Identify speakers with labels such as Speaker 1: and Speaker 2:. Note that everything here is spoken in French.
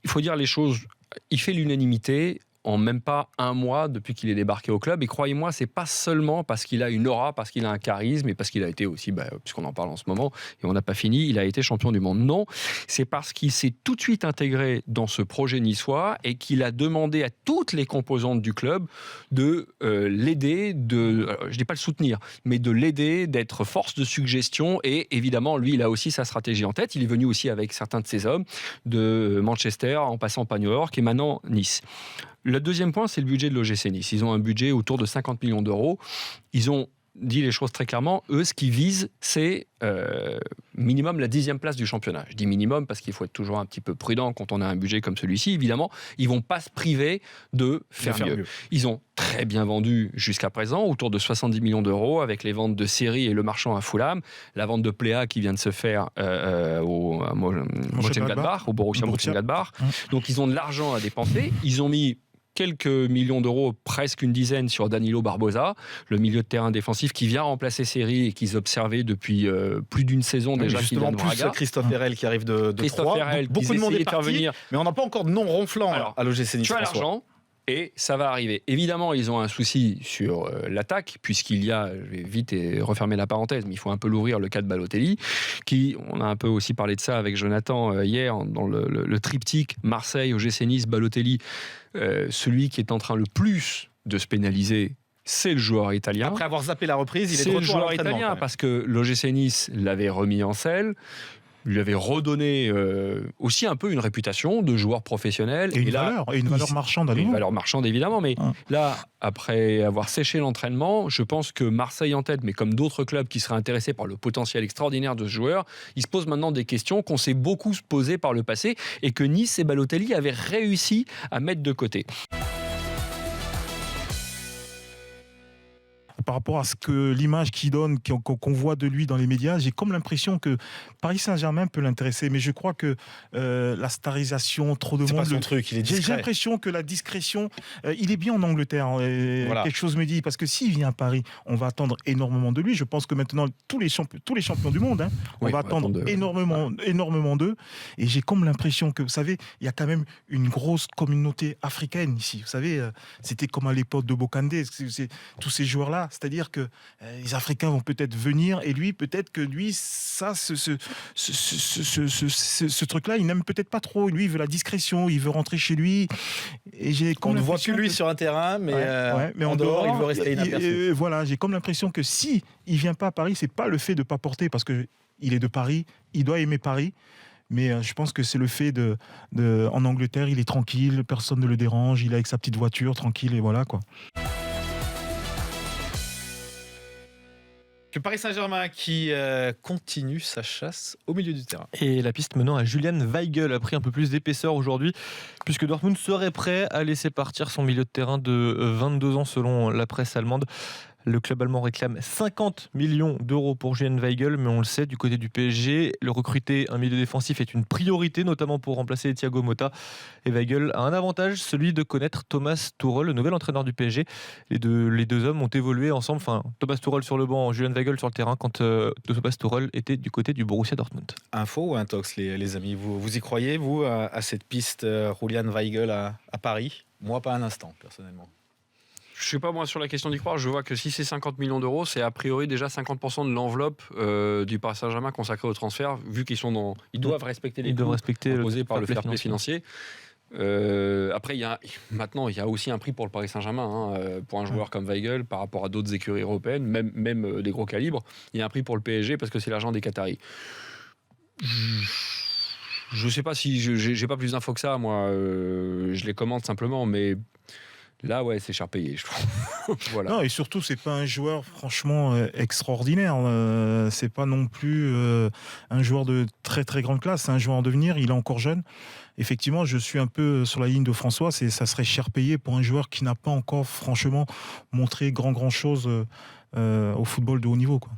Speaker 1: il faut dire les choses, il fait l'unanimité en même pas un mois depuis qu'il est débarqué au club. Et croyez-moi, c'est pas seulement parce qu'il a une aura, parce qu'il a un charisme et parce qu'il a été aussi, puisqu'on en parle en ce moment, et on n'a pas fini, il a été champion du monde. Non, c'est parce qu'il s'est tout de suite intégré dans ce projet niçois et qu'il a demandé à toutes les composantes du club de l'aider, je dis pas le soutenir, mais de l'aider, d'être force de suggestion. Et évidemment, lui, il a aussi sa stratégie en tête. Il est venu aussi avec certains de ses hommes de Manchester, en passant par New York et maintenant Nice. Le deuxième point, c'est le budget de l'OGC Nice. Ils ont un budget autour de 50 millions d'euros. Ils ont dit les choses très clairement. Eux, ce qu'ils visent, c'est minimum la 10e place du championnat. Je dis minimum parce qu'il faut être toujours un petit peu prudent quand on a un budget comme celui-ci. Évidemment, ils ne vont pas se priver de faire mieux. Ils ont très bien vendu jusqu'à présent, autour de 70 millions d'euros, avec les ventes de Seri et le marchand à Fulham, la vente de Pléa qui vient de se faire au Mönchengladbach, au Borussia Mönchengladbach. Donc, ils ont de l'argent à dépenser. Ils ont mis quelques millions d'euros, presque une dizaine, sur Danilo Barbosa, le milieu de terrain défensif qui vient remplacer Seri et qu'ils observaient depuis plus d'une saison déjà.
Speaker 2: Justement, plus Christophe Herrel qui arrive de
Speaker 1: Christophe Herrel,
Speaker 2: beaucoup de monde est parti, mais on n'a pas encore de nom ronflant à l'OGC Nice.
Speaker 1: Tu as l'argent. Et ça va arriver. Évidemment, ils ont un souci sur l'attaque, puisqu'il y a, je vais vite refermer la parenthèse, mais il faut un peu l'ouvrir, le cas de Balotelli, on a un peu aussi parlé de ça avec Jonathan hier, dans le triptyque Marseille, OGC Nice, Balotelli, celui qui est en train le plus de se pénaliser, c'est le joueur italien.
Speaker 2: Après avoir zappé la reprise, il est de retour à l'entraînement. C'est le joueur italien,
Speaker 1: parce que l'OGC Nice l'avait remis en selle, lui avait redonné aussi un peu une réputation de joueur professionnel.
Speaker 3: Et une valeur marchande à nouveau.
Speaker 1: Une valeur marchande, évidemment, mais là, après avoir séché l'entraînement, je pense que Marseille en tête, mais comme d'autres clubs qui seraient intéressés par le potentiel extraordinaire de ce joueur, ils se posent maintenant des questions qu'on s'est beaucoup posées par le passé et que Nice et Balotelli avaient réussi à mettre de côté.
Speaker 3: Par rapport à l'image qu'il donne, qu'on voit de lui dans les médias, j'ai comme l'impression que Paris Saint-Germain peut l'intéresser, mais je crois que la starisation, trop de monde,
Speaker 2: pas son truc, il est discret.
Speaker 3: J'ai l'impression que la discrétion, il est bien en Angleterre, voilà. Quelque chose me dit, parce que s'il vient à Paris, on va attendre énormément de lui. Je pense que maintenant, tous les champions du monde, on va attendre énormément d'eux, et j'ai comme l'impression que, vous savez, il y a quand même une grosse communauté africaine ici. Vous savez, c'était comme à l'époque de Bokandé, tous ces joueurs-là. C'est-à-dire que les Africains vont peut-être venir et lui, peut-être que lui, ça, ce truc-là, il n'aime peut-être pas trop. Lui, il veut la discrétion, il veut rentrer chez lui. Et
Speaker 2: on ne voit plus lui sur un terrain, mais en dehors, il veut rester inaperçu.
Speaker 3: Voilà, j'ai comme l'impression que si il vient pas à Paris, c'est pas le fait de pas porter, parce que il est de Paris, il doit aimer Paris. Mais je pense que c'est le fait en Angleterre, il est tranquille, personne ne le dérange, il est avec sa petite voiture, tranquille, et voilà quoi.
Speaker 2: Que Paris Saint-Germain qui continue sa chasse au milieu du terrain.
Speaker 4: Et la piste menant à Julian Weigl a pris un peu plus d'épaisseur aujourd'hui, puisque Dortmund serait prêt à laisser partir son milieu de terrain de 22 ans selon la presse allemande. Le club allemand réclame 50 millions d'euros pour Julian Weigl, mais on le sait, du côté du PSG, le recruter un milieu défensif est une priorité, notamment pour remplacer Thiago Motta. Et Weigl a un avantage, celui de connaître Thomas Tuchel, le nouvel entraîneur du PSG. Les deux hommes ont évolué ensemble, Thomas Tuchel sur le banc, Julian Weigl sur le terrain, quand Thomas Tuchel était du côté du Borussia Dortmund.
Speaker 2: Info ou intox, les amis, vous y croyez, vous, à cette piste Julian Weigl à Paris? Moi, pas un instant, personnellement.
Speaker 1: Je ne sais pas, moi, sur la question d'y croire, je vois que si c'est 50 millions d'euros, c'est a priori déjà 50% de l'enveloppe du Paris Saint-Germain consacrée au transfert, vu qu'ils sont ils doivent respecter les coûts imposés par le fair play financier. Après, il y a aussi un prix pour le Paris Saint-Germain, pour un joueur comme Weigl, par rapport à d'autres écuries européennes, même des gros calibres. Il y a un prix pour le PSG parce que c'est l'argent des Qataris. Je ne sais pas si j'ai pas plus d'infos que ça, moi. Je les commente simplement, mais là, ouais, c'est cher payé, je trouve. Voilà.
Speaker 3: Non, et surtout, c'est pas un joueur franchement extraordinaire. C'est pas non plus un joueur de très très grande classe. C'est un joueur en devenir. Il est encore jeune. Effectivement, je suis un peu sur la ligne de François. Ça serait cher payé pour un joueur qui n'a pas encore franchement montré grand chose au football de haut niveau, quoi.